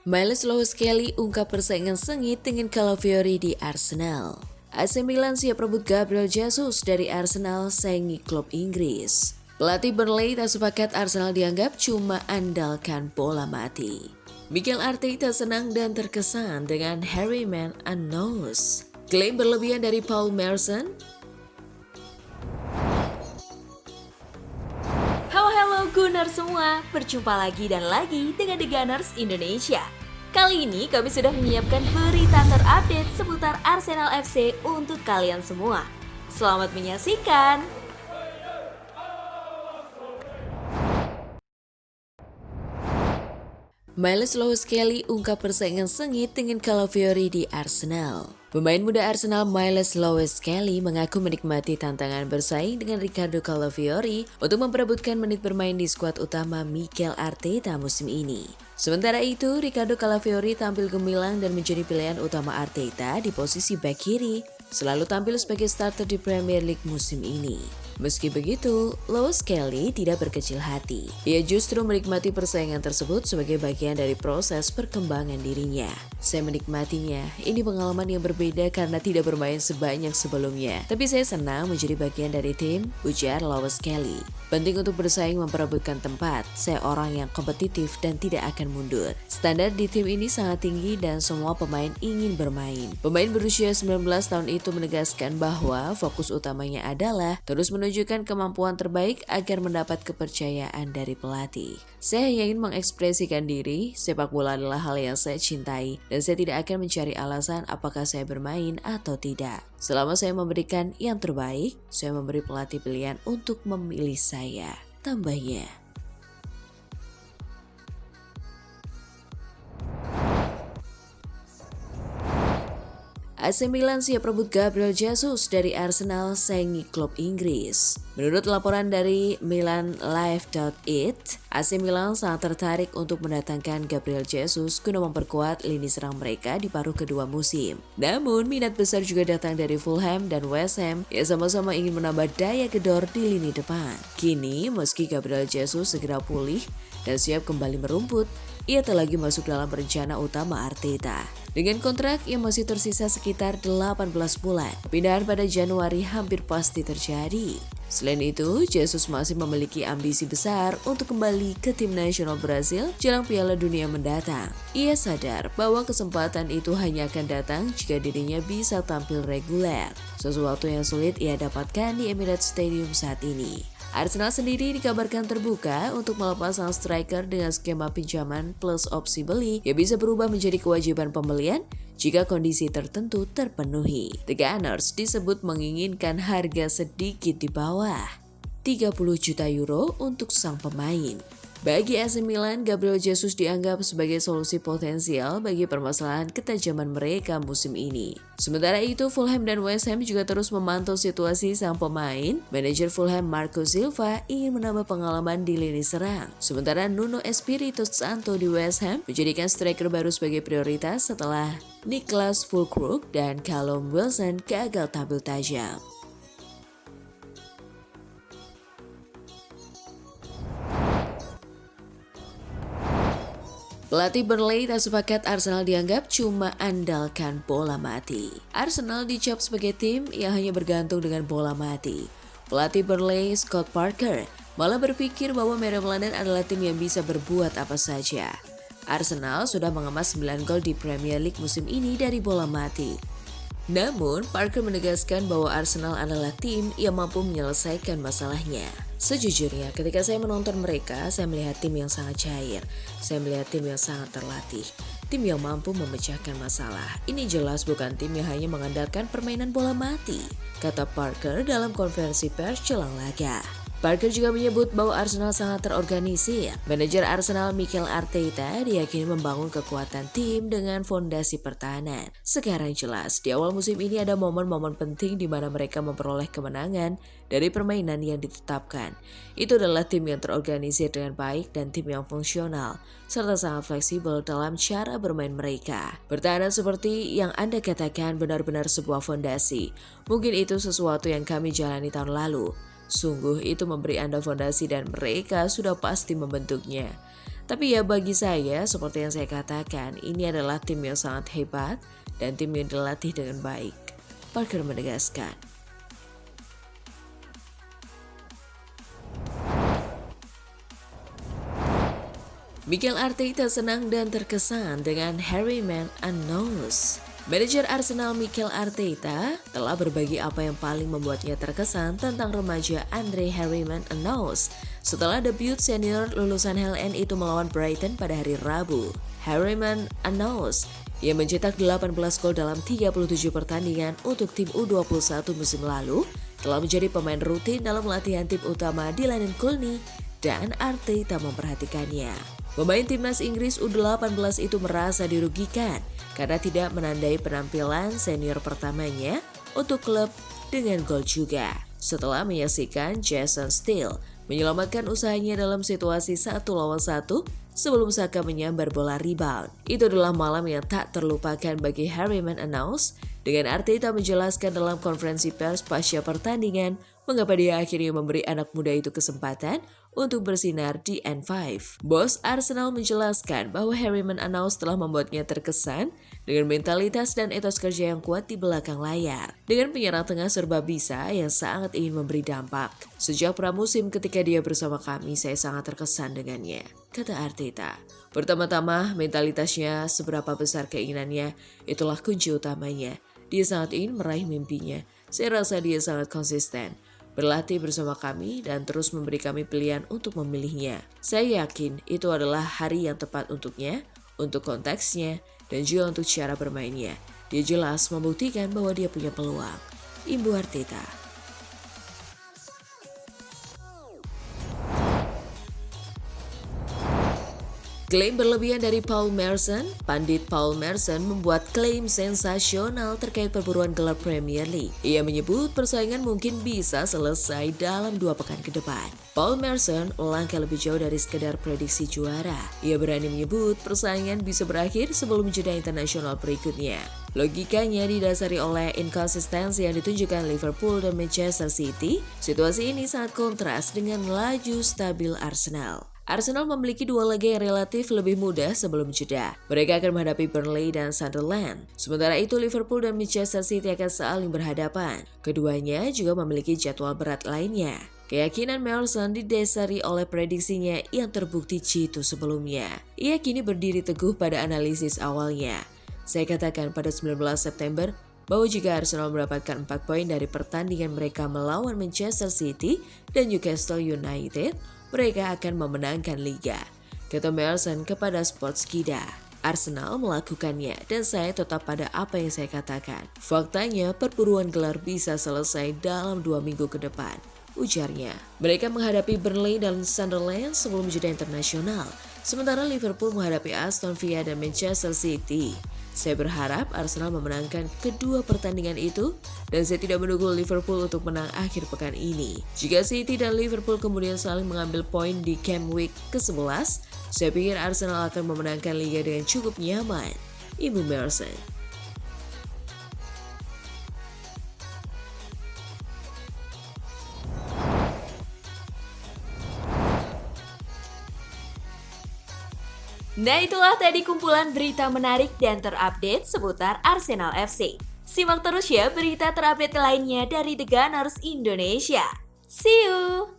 Miles Skelly ungkap persaingan sengit dengan Calafiori di Arsenal. AC Milan siap rebut Gabriel Jesus dari Arsenal saingi klub Inggris. Pelatih Burnley tak sepakat Arsenal dianggap cuma andalkan bola mati. Mikel Arteta senang dan terkesan dengan Harry Maguire. Klaim berlebihan dari Paul Merson. Halo Gunners semua, berjumpa lagi dan lagi dengan The Gunners Indonesia. Kali ini kami sudah menyiapkan berita terupdate seputar Arsenal FC untuk kalian semua. Selamat menyaksikan! Miles Skelly ungkap persaingan sengit dengan Calafiori di Arsenal. Pemain muda Arsenal Miles Skelly mengaku menikmati tantangan bersaing dengan Riccardo Calafiori untuk memperebutkan menit bermain di skuad utama Mikel Arteta musim ini. Sementara itu, Riccardo Calafiori tampil gemilang dan menjadi pilihan utama Arteta di posisi bek kiri, selalu tampil sebagai starter di Premier League musim ini. Meski begitu, Skelly tidak berkecil hati. Ia justru menikmati persaingan tersebut sebagai bagian dari proses perkembangan dirinya. Saya menikmatinya, ini pengalaman yang berbeda karena tidak bermain sebanyak sebelumnya. Tapi saya senang menjadi bagian dari tim, ujar Skelly. Penting untuk bersaing memperebutkan tempat, saya orang yang kompetitif dan tidak akan mundur. Standar di tim ini sangat tinggi dan semua pemain ingin bermain. Pemain berusia 19 tahun itu menegaskan bahwa fokus utamanya adalah terus menunjukkan kemampuan terbaik agar mendapat kepercayaan dari pelatih. Saya hanya ingin mengekspresikan diri, sepak bola adalah hal yang saya cintai dan saya tidak akan mencari alasan apakah saya bermain atau tidak. Selama saya memberikan yang terbaik, saya memberi pelatih pilihan untuk memilih saya, tambahnya. AC Milan siap rebut Gabriel Jesus dari Arsenal saingi klub Inggris. Menurut laporan dari milanlive.it, AC Milan sangat tertarik untuk mendatangkan Gabriel Jesus guna memperkuat lini serang mereka di paruh kedua musim. Namun, minat besar juga datang dari Fulham dan West Ham yang sama-sama ingin menambah daya gedor di lini depan. Kini, meski Gabriel Jesus segera pulih dan siap kembali merumput, ia tak lagi masuk dalam rencana utama Arteta. Dengan kontrak yang masih tersisa sekitar 18 bulan, pindahan pada Januari hampir pasti terjadi. Selain itu, Jesus masih memiliki ambisi besar untuk kembali ke tim nasional Brasil jelang Piala Dunia mendatang. Ia sadar bahwa kesempatan itu hanya akan datang jika dirinya bisa tampil reguler, sesuatu yang sulit ia dapatkan di Emirates Stadium saat ini. Arsenal sendiri dikabarkan terbuka untuk melepas sang striker dengan skema pinjaman plus opsi beli yang bisa berubah menjadi kewajiban pembelian jika kondisi tertentu terpenuhi. The Gunners disebut menginginkan harga sedikit di bawah 30 juta euro untuk sang pemain. Bagi AC Milan, Gabriel Jesus dianggap sebagai solusi potensial bagi permasalahan ketajaman mereka musim ini. Sementara itu, Fulham dan West Ham juga terus memantau situasi sang pemain. Manajer Fulham Marco Silva ingin menambah pengalaman di lini serang. Sementara Nuno Espirito Santo di West Ham menjadikan striker baru sebagai prioritas setelah Niklas Füllkrug dan Callum Wilson gagal tampil tajam. Pelatih Burnley tak sepakat Arsenal dianggap cuma andalkan bola mati. Arsenal dicap sebagai tim yang hanya bergantung dengan bola mati. Pelatih Burnley Scott Parker malah berpikir bahwa Merah London adalah tim yang bisa berbuat apa saja. Arsenal sudah mengemas 9 gol di Premier League musim ini dari bola mati. Namun, Parker menegaskan bahwa Arsenal adalah tim yang mampu menyelesaikan masalahnya. Sejujurnya, ketika saya menonton mereka, saya melihat tim yang sangat cair. Saya melihat tim yang sangat terlatih. Tim yang mampu memecahkan masalah. Ini jelas bukan tim yang hanya mengandalkan permainan bola mati, kata Parker dalam konferensi pers jelang laga. Parker juga menyebut bahwa Arsenal sangat terorganisir. Manajer Arsenal Mikel Arteta diyakini membangun kekuatan tim dengan fondasi pertahanan. Sekarang jelas, di awal musim ini ada momen-momen penting di mana mereka memperoleh kemenangan dari permainan yang ditetapkan. Itu adalah tim yang terorganisir dengan baik dan tim yang fungsional, serta sangat fleksibel dalam cara bermain mereka. Pertahanan seperti yang Anda katakan benar-benar sebuah fondasi. Mungkin itu sesuatu yang kami jalani tahun lalu. Sungguh itu memberi Anda fondasi dan mereka sudah pasti membentuknya. Tapi ya bagi saya, seperti yang saya katakan, ini adalah tim yang sangat hebat dan tim yang dilatih dengan baik. Parker menegaskan. Mikel Arteta senang dan terkesan dengan Harry Maguire. Manajer Arsenal Mikel Arteta telah berbagi apa yang paling membuatnya terkesan tentang remaja Andre Harry Maguire setelah debut senior lulusan HLN itu melawan Brighton pada hari Rabu. Harry Maguire yang mencetak 18 gol dalam 37 pertandingan untuk tim U21 musim lalu telah menjadi pemain rutin dalam latihan tim utama di London Colney dan Arteta memperhatikannya. Pemain timnas Inggris U18 itu merasa dirugikan karena tidak menandai penampilan senior pertamanya untuk klub dengan gol juga. Setelah menyaksikan Jason Steele menyelamatkan usahanya dalam situasi 1-1 sebelum Saka menyambar bola rebound. Itu adalah malam yang tak terlupakan bagi Harry Maguire dengan Arteta menjelaskan dalam konferensi pers pasca pertandingan mengapa dia akhirnya memberi anak muda itu kesempatan untuk bersinar di N5. Bos Arsenal menjelaskan bahwa Harry Maguire telah membuatnya terkesan dengan mentalitas dan etos kerja yang kuat di belakang layar. Dengan penyerang tengah serba bisa yang sangat ingin memberi dampak. Sejak pramusim ketika dia bersama kami, saya sangat terkesan dengannya, kata Arteta. Pertama-tama, mentalitasnya, seberapa besar keinginannya, itulah kunci utamanya. Dia sangat ingin meraih mimpinya. Saya rasa dia sangat konsisten, berlatih bersama kami dan terus memberi kami pilihan untuk memilihnya. Saya yakin itu adalah hari yang tepat untuknya, untuk konteksnya, dan juga untuk cara bermainnya. Dia jelas membuktikan bahwa dia punya peluang. Imbu Arteta. Klaim berlebihan dari Paul Merson. Pandit Paul Merson membuat klaim sensasional terkait perburuan gelar Premier League. Ia menyebut persaingan mungkin bisa selesai dalam 2 pekan ke depan. Paul Merson melangkah lebih jauh dari sekedar prediksi juara. Ia berani menyebut persaingan bisa berakhir sebelum jeda internasional berikutnya. Logikanya didasari oleh inkonsistensi yang ditunjukkan Liverpool dan Manchester City. Situasi ini sangat kontras dengan laju stabil Arsenal. Arsenal memiliki 2 laga yang relatif lebih mudah sebelum jeda. Mereka akan menghadapi Burnley dan Sunderland. Sementara itu Liverpool dan Manchester City akan saling berhadapan. Keduanya juga memiliki jadwal berat lainnya. Keyakinan Merson didasari oleh prediksinya yang terbukti jitu sebelumnya. Ia kini berdiri teguh pada analisis awalnya. Saya katakan pada 19 September bahwa jika Arsenal mendapatkan 4 poin dari pertandingan mereka melawan Manchester City dan Newcastle United, mereka akan memenangkan liga, kata Merson kepada Sportskida. Arsenal melakukannya dan saya tetap pada apa yang saya katakan. Faktanya perburuan gelar bisa selesai dalam 2 minggu ke depan, ujarnya. Mereka menghadapi Burnley dan Sunderland sebelum jeda internasional, sementara Liverpool menghadapi Aston Villa dan Manchester City. Saya berharap Arsenal memenangkan kedua pertandingan itu dan saya tidak menunggu Liverpool untuk menang akhir pekan ini. Jika City dan Liverpool kemudian saling mengambil poin di Game Week ke-11, saya pikir Arsenal akan memenangkan liga dengan cukup nyaman. Ibu Merson. Nah itulah tadi kumpulan berita menarik dan terupdate seputar Arsenal FC. Simak terus ya berita terupdate lainnya dari The Gunners Indonesia. See you!